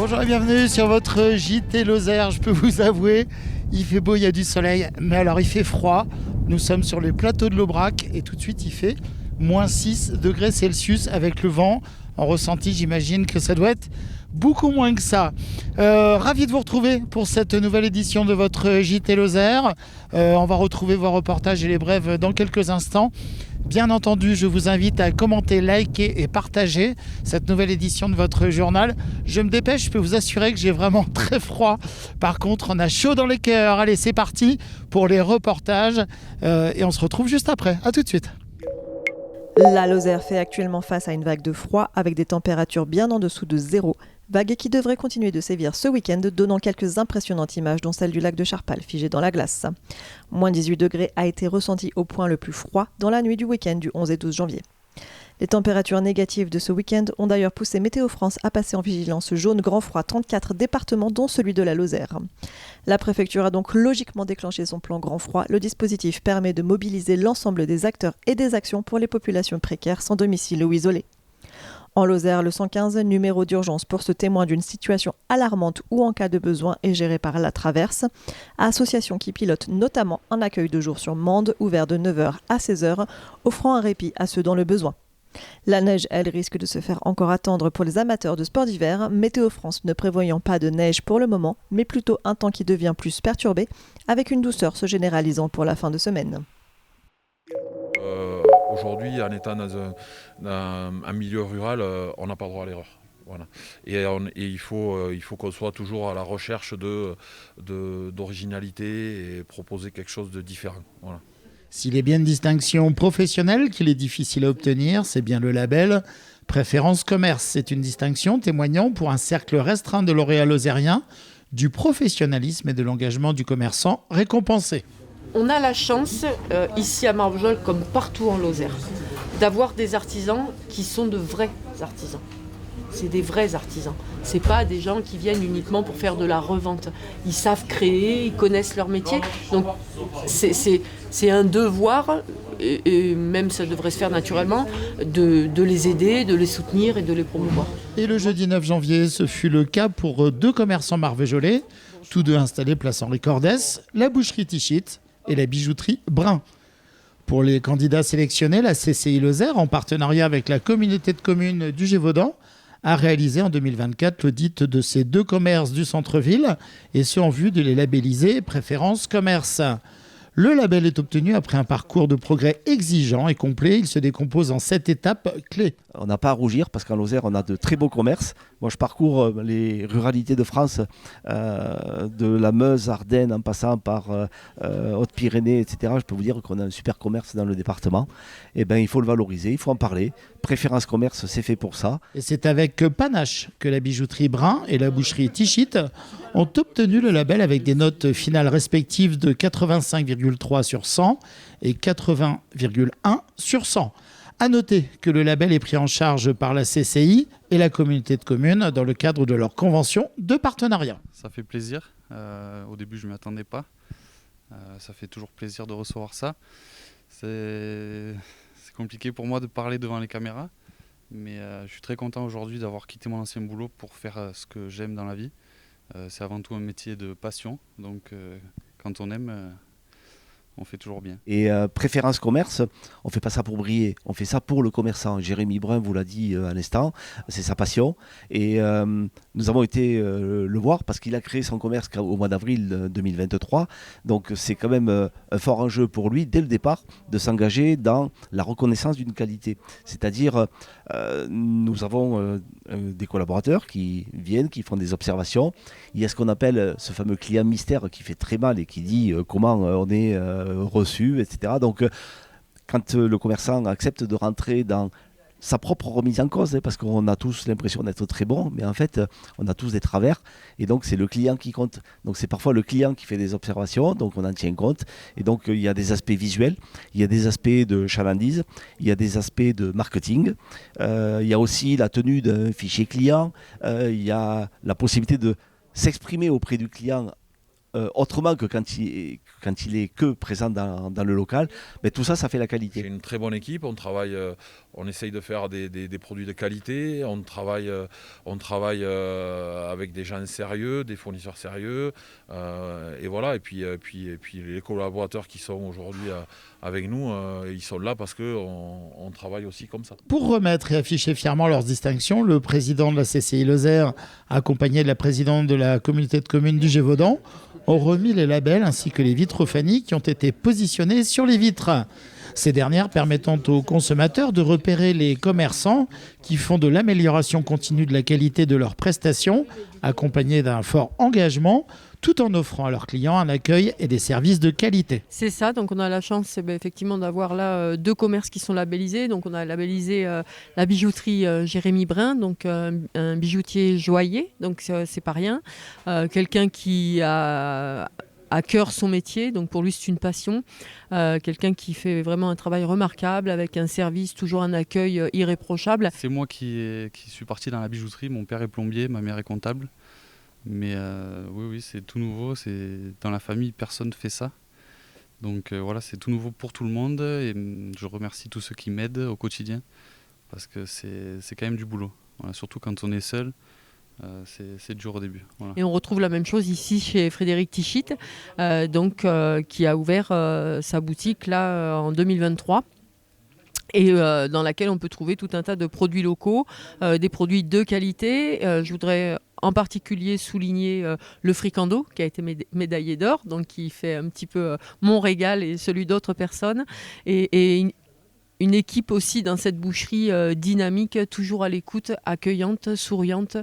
Bonjour et bienvenue sur votre JT Lozère. Je peux vous avouer, il fait beau, il y a du soleil, mais alors il fait froid. Nous sommes sur les plateaux de l'Aubrac et tout de suite il fait moins 6 degrés Celsius avec le vent. En ressenti, j'imagine que ça doit être beaucoup moins que ça. Ravi de vous retrouver pour cette nouvelle édition de votre JT Lozère. On va retrouver vos reportages et les brèves dans quelques instants. Bien entendu, je vous invite à commenter, liker et partager cette nouvelle édition de votre journal. Je me dépêche, je peux vous assurer que j'ai vraiment très froid. Par contre, on a chaud dans les cœurs. Allez, c'est parti pour les reportages et on se retrouve juste après. À tout de suite. La Lozère fait actuellement face à une vague de froid avec des températures bien en dessous de zéro. Vague qui devrait continuer de sévir ce week-end, donnant quelques impressionnantes images, dont celle du lac de Charpal, figé dans la glace. Moins 18 degrés a été ressenti au point le plus froid dans la nuit du week-end du 11 et 12 janvier. Les températures négatives de ce week-end ont d'ailleurs poussé Météo France à passer en vigilance jaune grand froid 34 départements, dont celui de la Lozère. La préfecture a donc logiquement déclenché son plan grand froid. Le dispositif permet de mobiliser l'ensemble des acteurs et des actions pour les populations précaires sans domicile ou isolées. En Lozère, le 115, numéro d'urgence pour ce témoin d'une situation alarmante ou en cas de besoin, est géré par La Traverse, association qui pilote notamment un accueil de jour sur Mende, ouvert de 9h à 16h, offrant un répit à ceux dans le besoin. La neige, elle, risque de se faire encore attendre pour les amateurs de sports d'hiver, Météo France ne prévoyant pas de neige pour le moment, mais plutôt un temps qui devient plus perturbé, avec une douceur se généralisant pour la fin de semaine. Aujourd'hui, en étant dans un milieu rural, on n'a pas droit à l'erreur. Voilà. Et il faut qu'on soit toujours à la recherche d'originalité et proposer quelque chose de différent. Voilà. S'il est bien une distinction professionnelle qu'il est difficile à obtenir, c'est bien le label Préférence Commerce. C'est une distinction témoignant pour un cercle restreint de lauréats lozériens du professionnalisme et de l'engagement du commerçant récompensé. On a la chance, ici à Marvejols, comme partout en Lozère, d'avoir des artisans qui sont de vrais artisans. C'est des vrais artisans. C'est pas des gens qui viennent uniquement pour faire de la revente. Ils savent créer, ils connaissent leur métier. Donc c'est un devoir, et même ça devrait se faire naturellement, de les aider, de les soutenir et de les promouvoir. Et le jeudi 9 janvier, ce fut le cas pour deux commerçants marvejols, tous deux installés place Henri Cordès, la boucherie Tichit et la bijouterie Brun. Pour les candidats sélectionnés, la CCI Lozère, en partenariat avec la communauté de communes du Gévaudan, a réalisé en 2024 l'audit de ces deux commerces du centre-ville, et ce en vue de les labelliser Préférence Commerce. Le label est obtenu après un parcours de progrès exigeant et complet. Il se décompose en 7 étapes clés. On n'a pas à rougir parce qu'en Lozère, on a de très beaux commerces. Moi, je parcours les ruralités de France, de la Meuse, Ardennes, en passant par Haute-Pyrénées, etc. Je peux vous dire qu'on a un super commerce dans le département. Et ben, il faut le valoriser, il faut en parler. Préférence Commerce, c'est fait pour ça. Et c'est avec panache que la bijouterie Brun et la boucherie Tichit ont obtenu le label avec des notes finales respectives de 85,3 sur 100 et 80,1 sur 100. À noter que le label est pris en charge par la CCI et la communauté de communes dans le cadre de leur convention de partenariat. Ça fait plaisir. Au début, je ne m'y attendais pas. Ça fait toujours plaisir de recevoir ça. C'est compliqué pour moi de parler devant les caméras, mais je suis très content aujourd'hui d'avoir quitté mon ancien boulot pour faire ce que j'aime dans la vie. C'est avant tout un métier de passion, donc quand on aime, on fait toujours bien. Et Préférence Commerce, on ne fait pas ça pour briller, on fait ça pour le commerçant. Jérémy Brun vous l'a dit à l'instant, c'est sa passion. Et nous avons été le voir parce qu'il a créé son commerce au mois d'avril 2023. Donc c'est quand même un fort enjeu pour lui, dès le départ, de s'engager dans la reconnaissance d'une qualité. C'est-à-dire, nous avons des collaborateurs qui viennent, qui font des observations. Il y a ce qu'on appelle ce fameux client mystère qui fait très mal et qui dit comment on est reçu, etc. Donc, quand le commerçant accepte de rentrer dans sa propre remise en cause, parce qu'on a tous l'impression d'être très bon, mais en fait, on a tous des travers, et donc c'est le client qui compte. Donc c'est parfois le client qui fait des observations, donc on en tient compte, et donc il y a des aspects visuels, il y a des aspects de chalandise, il y a des aspects de marketing, il y a aussi la tenue d'un fichier client, il y a la possibilité de s'exprimer auprès du client autrement que quand il est que présent dans le local, mais tout ça fait la qualité. C'est une très bonne équipe, on essaye de faire des produits de qualité, on travaille avec des gens sérieux, des fournisseurs sérieux, et voilà, et puis les collaborateurs qui sont aujourd'hui avec nous, ils sont là parce qu'on travaille aussi comme ça. Pour remettre et afficher fièrement leurs distinctions, le président de la CCI Lozère, accompagné de la présidente de la communauté de communes du Gévaudan, ont remis les labels ainsi que les vitrophanies qui ont été positionnées sur les vitres. Ces dernières permettant aux consommateurs de repérer les commerçants qui font de l'amélioration continue de la qualité de leurs prestations, accompagnés d'un fort engagement, tout en offrant à leurs clients un accueil et des services de qualité. C'est ça, donc on a la chance effectivement d'avoir là 2 commerces qui sont labellisés. Donc on a labellisé la bijouterie Jérémy Brun, donc un bijoutier joaillier, donc c'est pas rien. Quelqu'un qui a à cœur son métier, donc pour lui c'est une passion. Quelqu'un qui fait vraiment un travail remarquable avec un service, toujours un accueil irréprochable. C'est moi qui suis parti dans la bijouterie, mon père est plombier, ma mère est comptable. Mais oui, c'est tout nouveau, dans la famille, personne ne fait ça. Donc voilà, c'est tout nouveau pour tout le monde et je remercie tous ceux qui m'aident au quotidien parce que c'est quand même du boulot. Voilà, surtout quand on est seul, c'est dur au début. Voilà. Et on retrouve la même chose ici chez Frédéric Tichit, qui a ouvert sa boutique là en 2023. Et dans laquelle on peut trouver tout un tas de produits locaux, des produits de qualité. Je voudrais en particulier souligner le fricando qui a été médaillé d'or, donc qui fait un petit peu mon régal et celui d'autres personnes. Et une équipe aussi dans cette boucherie dynamique, toujours à l'écoute, accueillante, souriante.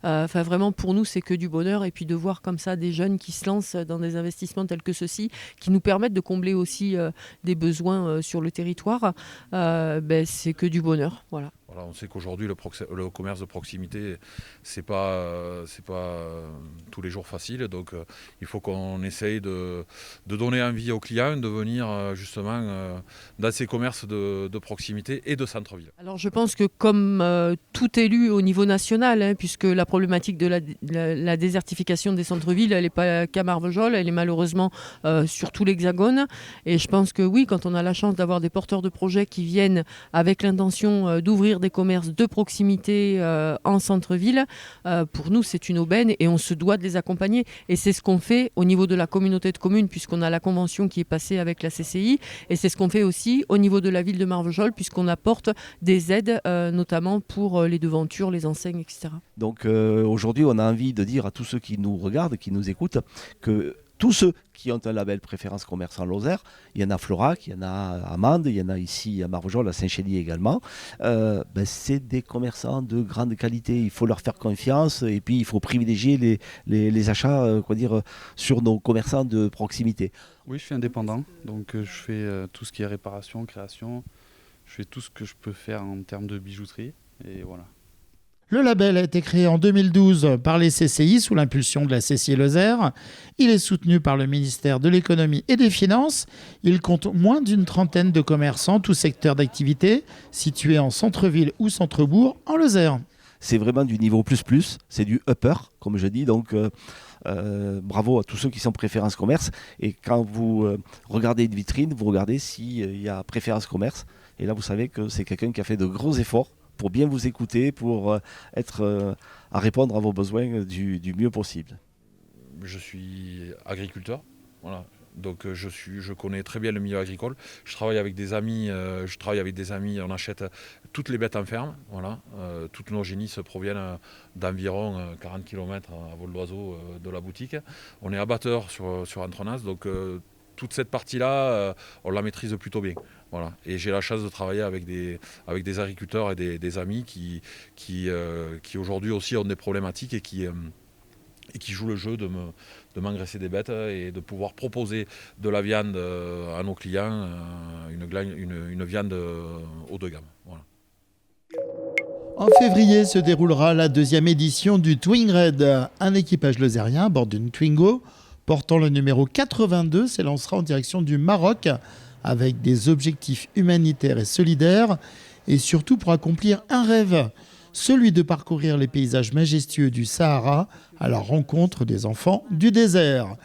Enfin vraiment pour nous c'est que du bonheur, et puis de voir comme ça des jeunes qui se lancent dans des investissements tels que ceux-ci, qui nous permettent de combler aussi des besoins sur le territoire, c'est que du bonheur. Voilà. Voilà, on sait qu'aujourd'hui le commerce de proximité c'est pas tous les jours facile, donc il faut qu'on essaye de donner envie aux clients de venir justement dans ces commerces de proximité et de centre-ville. Alors je pense que comme tout élu au niveau national, puisque la problématique de la désertification des centres-villes, elle n'est pas qu'à Marvejols, elle est malheureusement sur tout l'Hexagone, et je pense que oui, quand on a la chance d'avoir des porteurs de projets qui viennent avec l'intention d'ouvrir des commerces de proximité en centre-ville, pour nous c'est une aubaine et on se doit de les accompagner, et c'est ce qu'on fait au niveau de la communauté de communes puisqu'on a la convention qui est passée avec la CCI, et c'est ce qu'on fait aussi au niveau de la ville de Marvejols puisqu'on apporte des aides notamment pour les devantures, les enseignes, etc. Donc aujourd'hui on a envie de dire à tous ceux qui nous regardent, qui nous écoutent, que tous ceux qui ont un label préférence commerce en Lozère, il y en a à Florac, il y en a à Mende, il y en a ici à Marvejols, à Saint-Chély également, c'est des commerçants de grande qualité. Il faut leur faire confiance et puis il faut privilégier les achats sur nos commerçants de proximité. Oui, je suis indépendant, donc je fais tout ce qui est réparation, création, je fais tout ce que je peux faire en termes de bijouterie et voilà. Le label a été créé en 2012 par les CCI sous l'impulsion de la CCI Lozère. Il est soutenu par le ministère de l'économie et des finances. Il compte moins d'une trentaine de commerçants, tous secteurs d'activité, situés en centre-ville ou centre-bourg en Lozère. C'est vraiment du niveau plus, c'est du upper, comme je dis, donc bravo à tous ceux qui sont préférence commerce. Et quand vous regardez une vitrine, vous regardez s'il y a préférence commerce. Et là, vous savez que c'est quelqu'un qui a fait de gros efforts pour bien vous écouter, pour être à répondre à vos besoins du mieux possible. Je suis agriculteur, voilà. Donc je connais très bien le milieu agricole. Je travaille avec des amis, on achète toutes les bêtes en ferme, voilà. Toutes nos génisses proviennent d'environ 40 km à vol d'oiseau de la boutique. On est abatteur sur Entrenas, donc toute cette partie-là, on la maîtrise plutôt bien. Voilà. Et j'ai la chance de travailler avec des agriculteurs et des amis qui aujourd'hui aussi ont des problématiques et qui jouent le jeu de m'engraisser des bêtes et de pouvoir proposer de la viande à nos clients, une viande haut de gamme. Voilà. En février se déroulera la 2e édition du Twing Raid. Un équipage lozérien à bord d'une Twingo portant le numéro 82 s'élancera en direction du Maroc avec des objectifs humanitaires et solidaires, et surtout pour accomplir un rêve, celui de parcourir les paysages majestueux du Sahara à la rencontre des enfants du désert.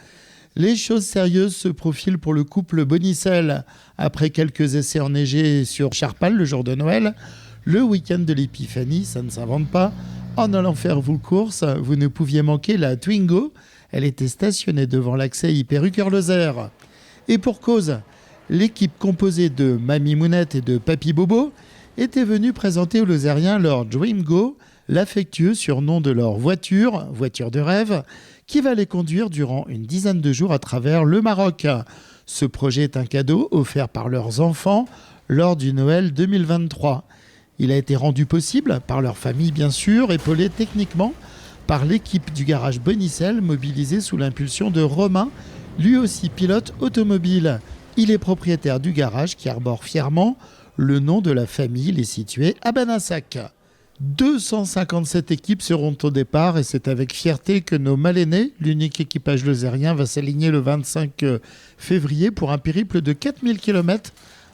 Les choses sérieuses se profilent pour le couple Bonicel. Après quelques essais enneigés sur Charpal le jour de Noël, le week-end de l'Épiphanie, ça ne s'invente pas. En allant faire vos courses, vous ne pouviez manquer la Twingo. Elle était stationnée devant l'accès Hyper-Ucœur-Lozère. Et pour cause, l'équipe composée de Mamie Mounette et de Papy Bobo était venue présenter aux Lozériens leur Dreamgo, l'affectueux surnom de leur voiture de rêve, qui va les conduire durant une dizaine de jours à travers le Maroc. Ce projet est un cadeau offert par leurs enfants lors du Noël 2023. Il a été rendu possible par leur famille, bien sûr, épaulé techniquement par l'équipe du garage Bonicel, mobilisée sous l'impulsion de Romain, lui aussi pilote automobile. Il est propriétaire du garage qui arbore fièrement le nom de la famille. Il est situé à Banassac. 257 équipes seront au départ et c'est avec fierté que nos mal-aînés, l'unique équipage lozérien, va s'aligner le 25 février pour un périple de 4000 km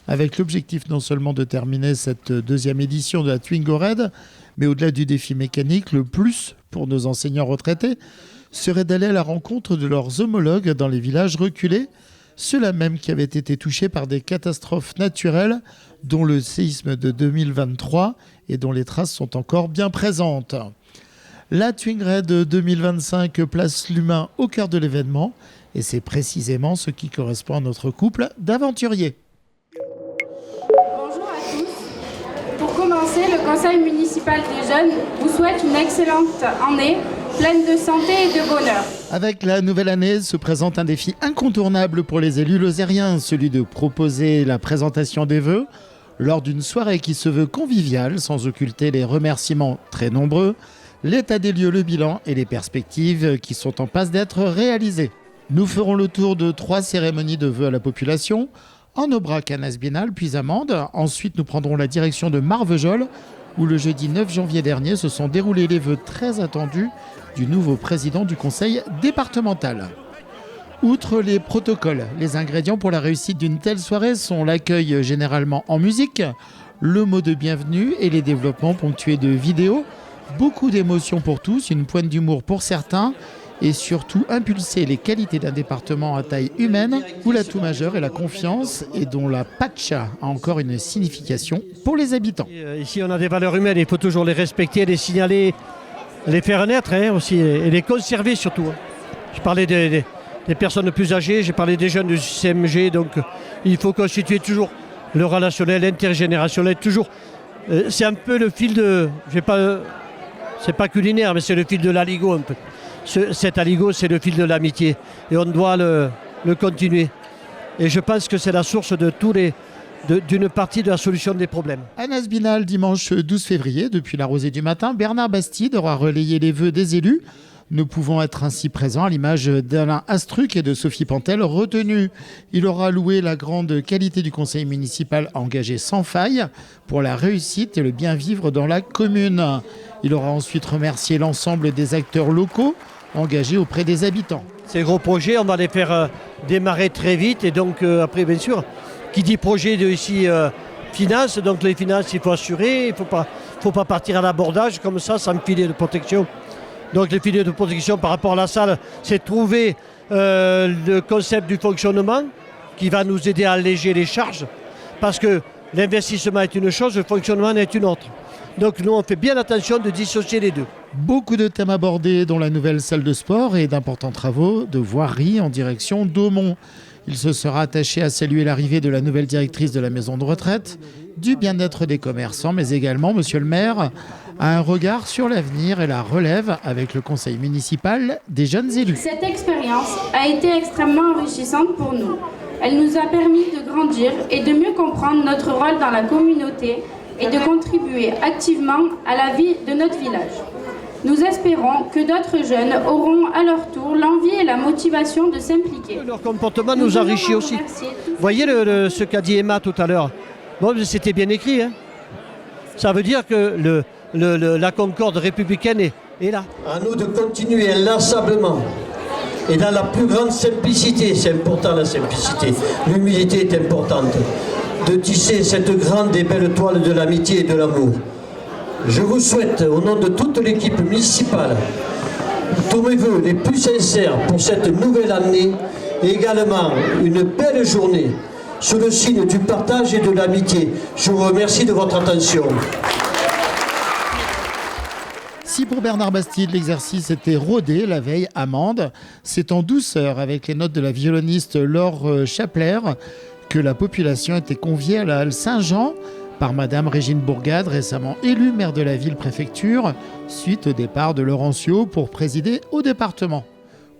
avec l'objectif non seulement de terminer cette deuxième édition de la Twingo Raid, mais au-delà du défi mécanique, le plus pour nos enseignants retraités serait d'aller à la rencontre de leurs homologues dans les villages reculés, ceux-là même qui avaient été touchés par des catastrophes naturelles, dont le séisme de 2023 et dont les traces sont encore bien présentes. La Twingo Raid 2025 place l'humain au cœur de l'événement et c'est précisément ce qui correspond à notre couple d'aventuriers. Bonjour à tous. Pour commencer, le Conseil municipal des jeunes vous souhaite une excellente année, pleine de santé et de bonheur. Avec la nouvelle année se présente un défi incontournable pour les élus lozériens, celui de proposer la présentation des vœux lors d'une soirée qui se veut conviviale, sans occulter les remerciements très nombreux, l'état des lieux, le bilan et les perspectives qui sont en passe d'être réalisées. Nous ferons le tour de 3 cérémonies de vœux à la population, en Aubrac à Nasbinal, puis à Mende. Ensuite, nous prendrons la direction de Marvejols, où le jeudi 9 janvier dernier se sont déroulés les vœux très attendus du nouveau président du conseil départemental. Outre les protocoles, les ingrédients pour la réussite d'une telle soirée sont l'accueil généralement en musique, le mot de bienvenue et les développements ponctués de vidéos, beaucoup d'émotions pour tous, une pointe d'humour pour certains et surtout impulser les qualités d'un département à taille humaine où l'atout majeur est la confiance et dont la pacha a encore une signification pour les habitants. Ici on a des valeurs humaines, il faut toujours les respecter, les signaler, les faire naître aussi et les conserver surtout. Je parlais des personnes plus âgées, j'ai parlé des jeunes du CMG, donc il faut constituer toujours le relationnel intergénérationnel, toujours. C'est un peu le fil de... c'est pas culinaire, mais c'est le fil de l'aligot un peu. Cet aligot, c'est le fil de l'amitié et on doit le continuer. Et je pense que c'est la source de d'une partie de la solution des problèmes. À Nasbinal, dimanche 12 février, depuis la rosée du matin, Bernard Bastide aura relayé les vœux des élus. Nous pouvons être ainsi présents à l'image d'Alain Astruc et de Sophie Pantel retenus. Il aura loué la grande qualité du conseil municipal engagé sans faille pour la réussite et le bien vivre dans la commune. Il aura ensuite remercié l'ensemble des acteurs locaux engagés auprès des habitants. Ces gros projets, on va les faire démarrer très vite et donc après bien sûr, qui dit projet de ici finances, donc les finances il faut assurer, il faut pas partir à l'abordage comme ça sans filet de protection. Donc les filets de protection par rapport à la salle, c'est trouver le concept du fonctionnement qui va nous aider à alléger les charges parce que l'investissement est une chose, le fonctionnement est une autre. Donc nous on fait bien attention de dissocier les deux. Beaucoup de thèmes abordés dont la nouvelle salle de sport et d'importants travaux de voirie en direction d'Aumont. Il se sera attaché à saluer l'arrivée de la nouvelle directrice de la maison de retraite, du bien-être des commerçants, mais également, monsieur le maire, a un regard sur l'avenir et la relève avec le conseil municipal des jeunes élus. Cette expérience a été extrêmement enrichissante pour nous. Elle nous a permis de grandir et de mieux comprendre notre rôle dans la communauté et de contribuer activement à la vie de notre village. Nous espérons que d'autres jeunes auront à leur tour l'envie et la motivation de s'impliquer. Leur comportement nous enrichit aussi. Vous voyez ce qu'a dit Emma tout à l'heure. Bon, c'était bien écrit. Hein. Ça veut dire que la concorde républicaine est là. À nous de continuer inlassablement et dans la plus grande simplicité. C'est important la simplicité. L'humilité est importante. De tisser cette grande et belle toile de l'amitié et de l'amour. Je vous souhaite, au nom de toute l'équipe municipale, tous mes vœux les plus sincères pour cette nouvelle année et également une belle journée sous le signe du partage et de l'amitié. Je vous remercie de votre attention. Si pour Bernard Bastide, l'exercice était rodé la veille à Mende, c'est en douceur, avec les notes de la violoniste Laure Chapler, que la population était conviée à la halle Saint-Jean par Madame Régine Bourgade, récemment élue maire de la ville-préfecture, suite au départ de Laurencio pour présider au département.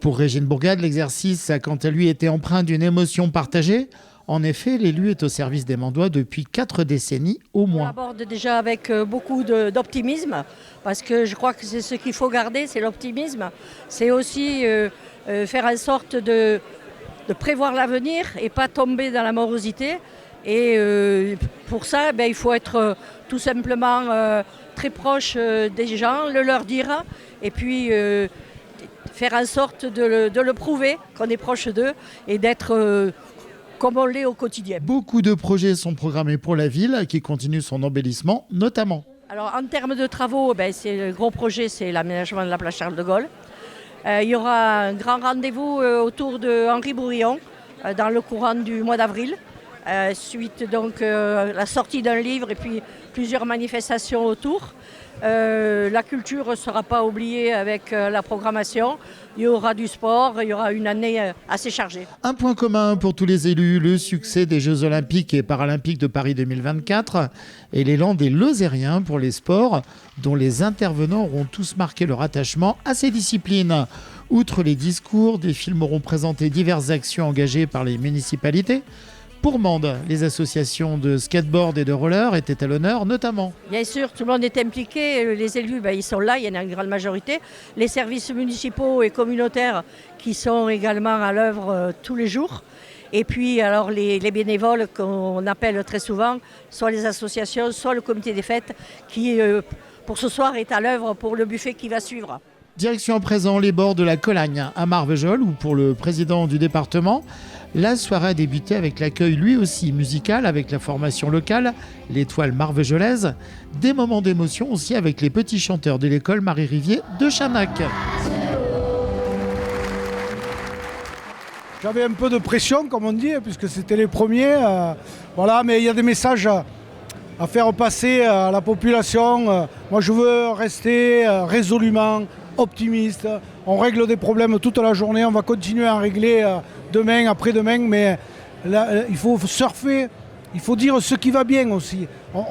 Pour Régine Bourgade, l'exercice a quant à lui été empreint d'une émotion partagée. En effet, l'élu est au service des Mandois depuis 4 décennies au moins. On aborde déjà avec beaucoup d'optimisme, parce que je crois que c'est ce qu'il faut garder, c'est l'optimisme. C'est aussi faire en sorte de prévoir l'avenir et pas tomber dans la morosité. Et pour ça, il faut être tout simplement très proche des gens, le leur dire, et puis faire en sorte de le prouver qu'on est proche d'eux et d'être comme on l'est au quotidien. Beaucoup de projets sont programmés pour la ville qui continue son embellissement, notamment. Alors en termes de travaux, le gros projet, c'est l'aménagement de la place Charles de Gaulle. Il y aura un grand rendez-vous autour de Henri Bourillon dans le courant du mois d'avril. Suite donc la sortie d'un livre et puis plusieurs manifestations autour. La culture ne sera pas oubliée avec la programmation. Il y aura du sport, il y aura une année assez chargée. Un point commun pour tous les élus, le succès des Jeux Olympiques et Paralympiques de Paris 2024 et l'élan des Lozériens pour les sports, dont les intervenants auront tous marqué leur attachement à ces disciplines. Outre les discours, des films auront présenté diverses actions engagées par les municipalités. Pour Mende, les associations de skateboard et de roller étaient à l'honneur notamment. Bien sûr, tout le monde est impliqué. Les élus, ils sont là, il y en a une grande majorité. Les services municipaux et communautaires qui sont également à l'œuvre tous les jours. Et puis alors les bénévoles qu'on appelle très souvent, soit les associations, soit le comité des fêtes qui, pour ce soir, est à l'œuvre pour le buffet qui va suivre. Direction à présent les bords de la Colagne à Marvejols, où pour le président du département, la soirée a débuté avec l'accueil lui aussi musical avec la formation locale, l'étoile marvejolaise. Des moments d'émotion aussi avec les petits chanteurs de l'école Marie-Rivier de Chanac. J'avais un peu de pression, comme on dit, puisque c'était les premiers. Mais il y a des messages à faire passer à la population. Moi, je veux rester résolument optimiste. On règle des problèmes toute la journée. On va continuer à en régler demain, après-demain. Mais là, il faut surfer. Il faut dire ce qui va bien aussi.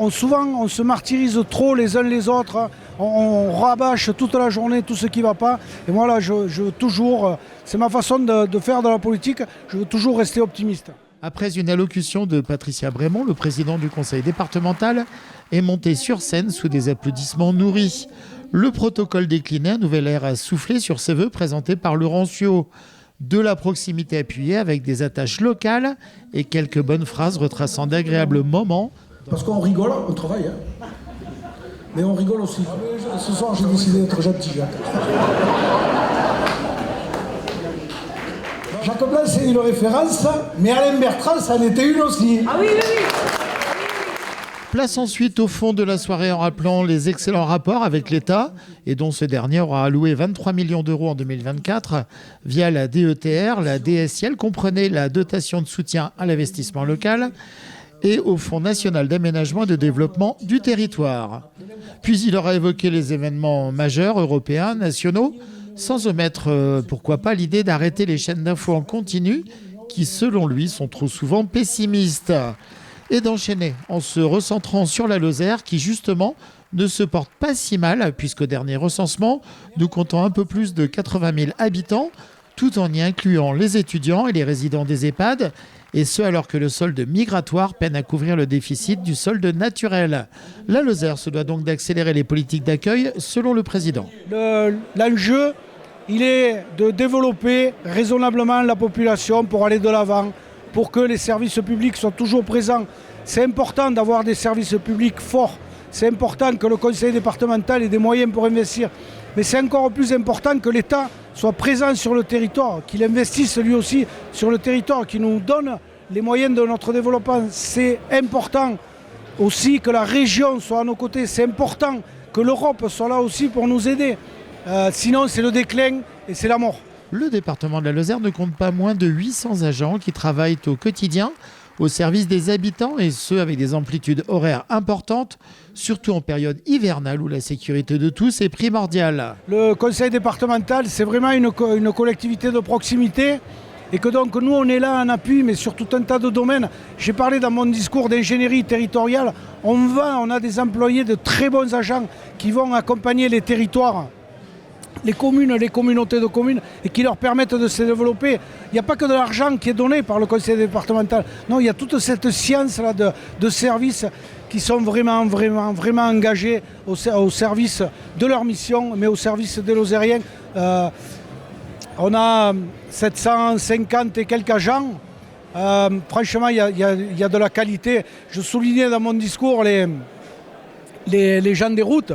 Souvent, on se martyrise trop les uns les autres. On rabâche toute la journée tout ce qui ne va pas. Et moi, là, je veux toujours... C'est ma façon de faire de la politique. Je veux toujours rester optimiste. Après une allocution de Patricia Brémond, le président du conseil départemental est monté sur scène sous des applaudissements nourris. Le protocole décliné, un nouvel air a soufflé sur ses vœux présentés par Laurencio. De la proximité appuyée avec des attaches locales et quelques bonnes phrases retraçant d'agréables moments. Parce qu'on rigole, on travaille. Mais on rigole aussi. Ce soir, j'ai décidé d'être gentil. Jacques Blanc, c'est une référence, mais Alain Bertrand, ça en était une aussi. Ah oui, oui, oui. Place ensuite au fond de la soirée en rappelant les excellents rapports avec l'État et dont ce dernier aura alloué 23 millions d'euros en 2024 via la DETR. La DSIL comprenait la dotation de soutien à l'investissement local et au Fonds national d'aménagement et de développement du territoire. Puis il aura évoqué les événements majeurs européens, nationaux, sans omettre, pourquoi pas, l'idée d'arrêter les chaînes d'infos en continu qui, selon lui, sont trop souvent pessimistes. Et d'enchaîner en se recentrant sur la Lozère qui, justement, ne se porte pas si mal, puisqu'au dernier recensement, nous comptons un peu plus de 80 000 habitants, tout en y incluant les étudiants et les résidents des EHPAD, et ce alors que le solde migratoire peine à couvrir le déficit du solde naturel. La Lozère se doit donc d'accélérer les politiques d'accueil, selon le président. L'enjeu, il est de développer raisonnablement la population pour aller de l'avant, pour que les services publics soient toujours présents. C'est important d'avoir des services publics forts. C'est important que le conseil départemental ait des moyens pour investir. Mais c'est encore plus important que l'État soit présent sur le territoire, qu'il investisse lui aussi sur le territoire, qu'il nous donne les moyens de notre développement. C'est important aussi que la région soit à nos côtés. C'est important que l'Europe soit là aussi pour nous aider. Sinon, c'est le déclin et c'est la mort. Le département de la Lozère ne compte pas moins de 800 agents qui travaillent au quotidien au service des habitants et ce avec des amplitudes horaires importantes, surtout en période hivernale où la sécurité de tous est primordiale. Le conseil départemental, c'est vraiment une collectivité de proximité et que donc nous on est là en appui mais sur tout un tas de domaines. J'ai parlé dans mon discours d'ingénierie territoriale, on a des employés de très bons agents qui vont accompagner les territoires, les communes, les communautés de communes et qui leur permettent de se développer. Il n'y a pas que de l'argent qui est donné par le conseil départemental. Non, il y a toute cette science-là de services qui sont vraiment engagés au service de leur mission, mais au service des Lozériens. On a 750 et quelques agents. Franchement, il y a de la qualité. Je soulignais dans mon discours les gens des routes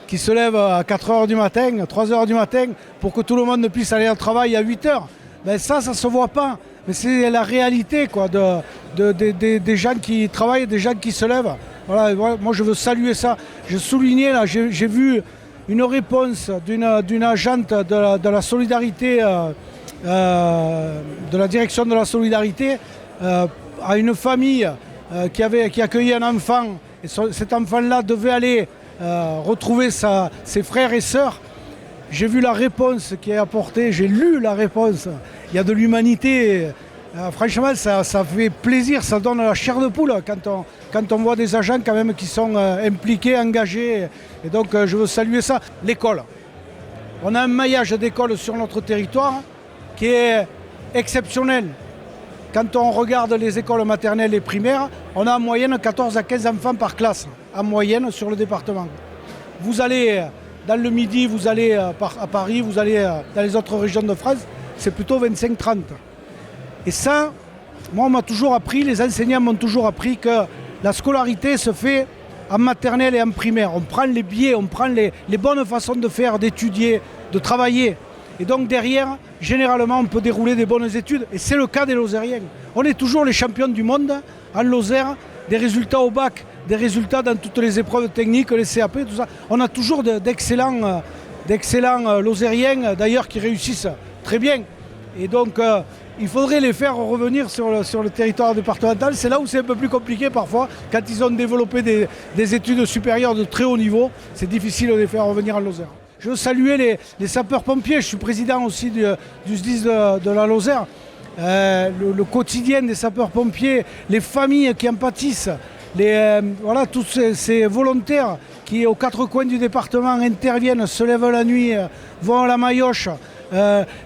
qui se lèvent à 4h du matin, 3h du matin, pour que tout le monde puisse aller au travail à 8h. Ben ça ne se voit pas. Mais c'est la réalité quoi, des gens qui travaillent, des gens qui se lèvent. Voilà, moi, je veux saluer ça. Je soulignais, là, j'ai vu une réponse d'une agente de la solidarité, de la direction de la solidarité, à une famille qui accueillait un enfant. Et cet enfant-là devait aller retrouver ses frères et sœurs. J'ai vu la réponse qui est apportée, j'ai lu la réponse. Il y a de l'humanité. Franchement, ça fait plaisir, ça donne la chair de poule quand on voit des agents quand même qui sont impliqués, engagés. Et donc je veux saluer ça. L'école. On a un maillage d'écoles sur notre territoire qui est exceptionnel. Quand on regarde les écoles maternelles et primaires, on a en moyenne 14 à 15 enfants par classe, en moyenne sur le département. Vous allez dans le Midi, vous allez à Paris, vous allez dans les autres régions de France, c'est plutôt 25-30. Et ça, moi on m'a toujours appris, les enseignants m'ont toujours appris que la scolarité se fait en maternelle et en primaire. On prend les biais, on prend les bonnes façons de faire, d'étudier, de travailler. Et donc derrière, généralement, on peut dérouler des bonnes études. Et c'est le cas des Lozériens. On est toujours les champions du monde en Lozère, des résultats au bac, des résultats dans toutes les épreuves techniques, les CAP, tout ça. On a toujours d'excellents Lozériens, d'ailleurs, qui réussissent très bien. Et donc, il faudrait les faire revenir sur le territoire départemental. C'est là où c'est un peu plus compliqué parfois. Quand ils ont développé des études supérieures de très haut niveau, c'est difficile de les faire revenir en Lozère. Je veux saluer les sapeurs-pompiers. Je suis président aussi du SDIS de la Lozère. Le quotidien des sapeurs-pompiers, les familles qui en pâtissent, tous ces volontaires qui, aux quatre coins du département, interviennent, se lèvent la nuit, vont à la Maillotche.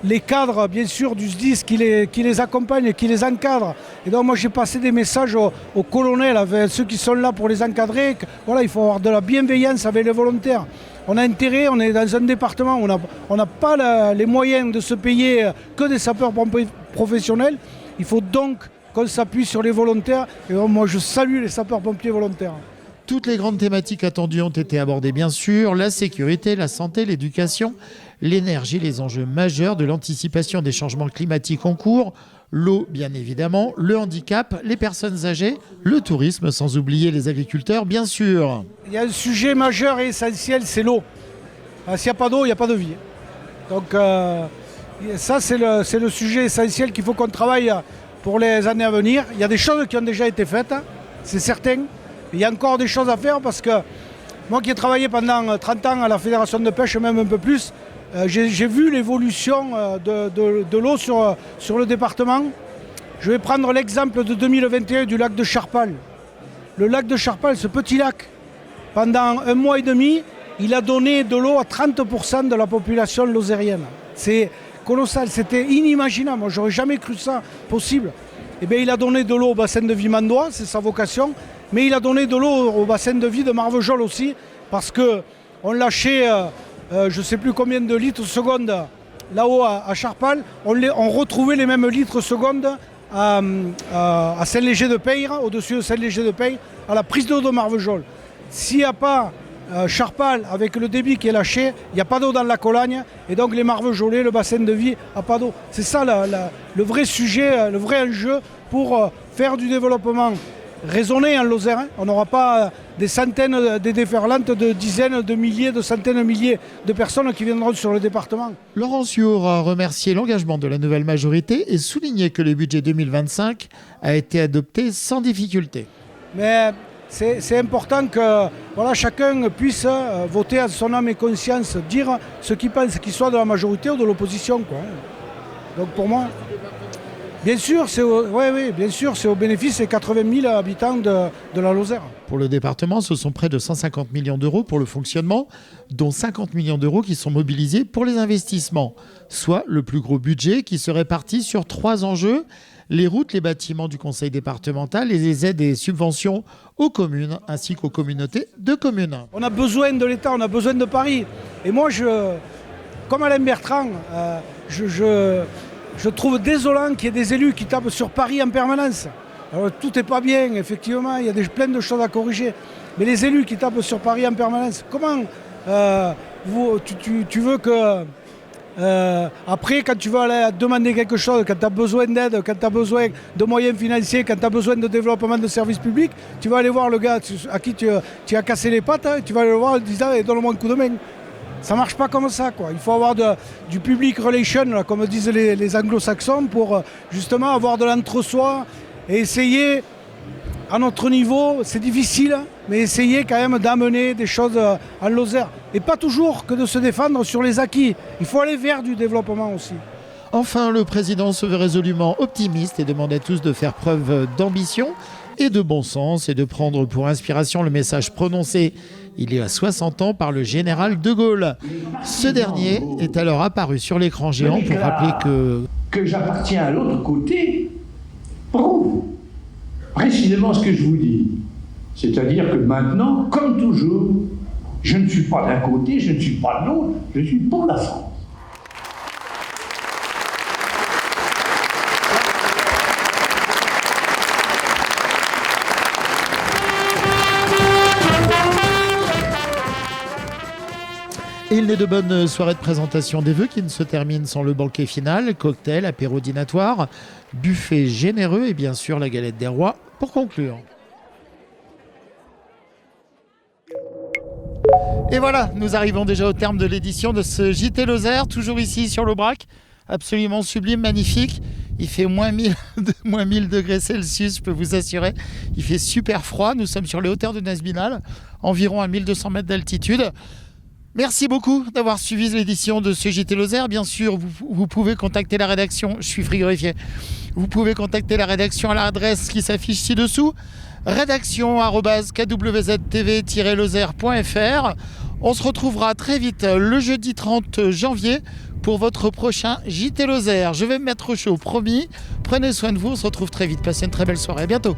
Les cadres, bien sûr, du SDIS qui les accompagnent, qui les encadrent. Et donc, moi, j'ai passé des messages aux colonels, avec ceux qui sont là pour les encadrer. Voilà, il faut avoir de la bienveillance avec les volontaires. On a intérêt, on est dans un département où on n'a pas les moyens de se payer que des sapeurs-pompiers professionnels. Il faut donc qu'on s'appuie sur les volontaires. Et donc, moi, je salue les sapeurs-pompiers volontaires. Toutes les grandes thématiques attendues ont été abordées, bien sûr. La sécurité, la santé, l'éducation, l'énergie, les enjeux majeurs de l'anticipation des changements climatiques en cours, l'eau, bien évidemment, le handicap, les personnes âgées, le tourisme, sans oublier les agriculteurs, bien sûr. Il y a un sujet majeur et essentiel, c'est l'eau. S'il n'y a pas d'eau, il n'y a pas de vie. Donc ça, c'est le sujet essentiel qu'il faut qu'on travaille pour les années à venir. Il y a des choses qui ont déjà été faites, c'est certain. Il y a encore des choses à faire parce que moi qui ai travaillé pendant 30 ans à la Fédération de pêche, même un peu plus, j'ai vu l'évolution de l'eau sur le département. Je vais prendre l'exemple de 2021 du lac de Charpal. Le lac de Charpal, ce petit lac, pendant 1 mois et demi, il a donné de l'eau à 30% de la population lozérienne. C'est colossal, c'était inimaginable. Moi, j'aurais jamais cru ça possible. Eh bien, il a donné de l'eau au bassin de vie mandois, c'est sa vocation. Mais il a donné de l'eau au bassin de vie de Marvejols aussi, parce qu'on lâchait je ne sais plus combien de litres seconde là-haut à Charpal. On retrouvait les mêmes litres seconde à Saint-Léger-de-Peyre, au-dessus de Saint-Léger-de-Peyre, à la prise d'eau de Marvejols. S'il n'y a pas Charpal, avec le débit qui est lâché, il n'y a pas d'eau dans la Colagne, et donc les Marvejolais, le bassin de vie, n'a pas d'eau. C'est ça le vrai sujet, le vrai enjeu pour faire du développement raisonnée en Lozère. Hein. On n'aura pas des centaines, des déferlantes de dizaines de milliers, de centaines de milliers de personnes qui viendront sur le département. Laurent Ciour a remercié l'engagement de la nouvelle majorité et souligné que le budget 2025 a été adopté sans difficulté. Mais c'est important que chacun puisse voter à son âme et conscience, dire ce qu'il pense, qu'il soit de la majorité ou de l'opposition. Donc pour moi, bien sûr, c'est au bénéfice des 80 000 habitants de la Lozère. Pour le département, ce sont près de 150 millions d'euros pour le fonctionnement, dont 50 millions d'euros qui sont mobilisés pour les investissements, soit le plus gros budget qui se répartit sur 3 enjeux: les routes, les bâtiments du conseil départemental et les aides et subventions aux communes ainsi qu'aux communautés de communes. On a besoin de l'État, on a besoin de Paris. Et moi, comme Alain Bertrand, je trouve désolant qu'il y ait des élus qui tapent sur Paris en permanence. Alors, tout n'est pas bien, effectivement, il y a plein de choses à corriger. Mais les élus qui tapent sur Paris en permanence, comment tu veux que... après, quand tu veux aller demander quelque chose, quand tu as besoin d'aide, quand tu as besoin de moyens financiers, quand tu as besoin de développement de services publics, tu vas aller voir le gars à qui tu as cassé les pattes, tu vas aller le voir en disant donne-moi un coup de main. Ça ne marche pas comme ça, quoi. Il faut avoir du public relation, là, comme disent les anglo-saxons, pour justement avoir de l'entre-soi et essayer, à notre niveau, c'est difficile, mais essayer quand même d'amener des choses en Lozère. Et pas toujours que de se défendre sur les acquis. Il faut aller vers du développement aussi. Enfin, le président se veut résolument optimiste et demande à tous de faire preuve d'ambition et de bon sens et de prendre pour inspiration le message prononcé il y a 60 ans par le général de Gaulle. Ce dernier est alors apparu sur l'écran géant pour rappeler que j'appartiens à l'autre côté prouve précisément ce que je vous dis. C'est-à-dire que maintenant, comme toujours, je ne suis pas d'un côté, je ne suis pas de l'autre, je suis pour la France. Il n'est de bonne soirée de présentation des vœux qui ne se termine sans le banquet final, cocktail, apéro dînatoire, buffet généreux et bien sûr la galette des rois pour conclure. Et voilà, nous arrivons déjà au terme de l'édition de ce JT Lozère, toujours ici sur l'Aubrac, absolument sublime, magnifique. Il fait moins 1000 degrés Celsius, je peux vous assurer. Il fait super froid, nous sommes sur les hauteurs de Nazbinal, environ à 1200 mètres d'altitude. Merci beaucoup d'avoir suivi l'édition de ce JT Lozère. Bien sûr, vous pouvez contacter la rédaction. Je suis frigorifié. Vous pouvez contacter la rédaction à l'adresse qui s'affiche ci-dessous. rédaction@kwztv-lozère.fr. On se retrouvera très vite le jeudi 30 janvier pour votre prochain JT Lozère. Je vais me mettre au chaud, promis. Prenez soin de vous. On se retrouve très vite. Passez une très belle soirée. À bientôt.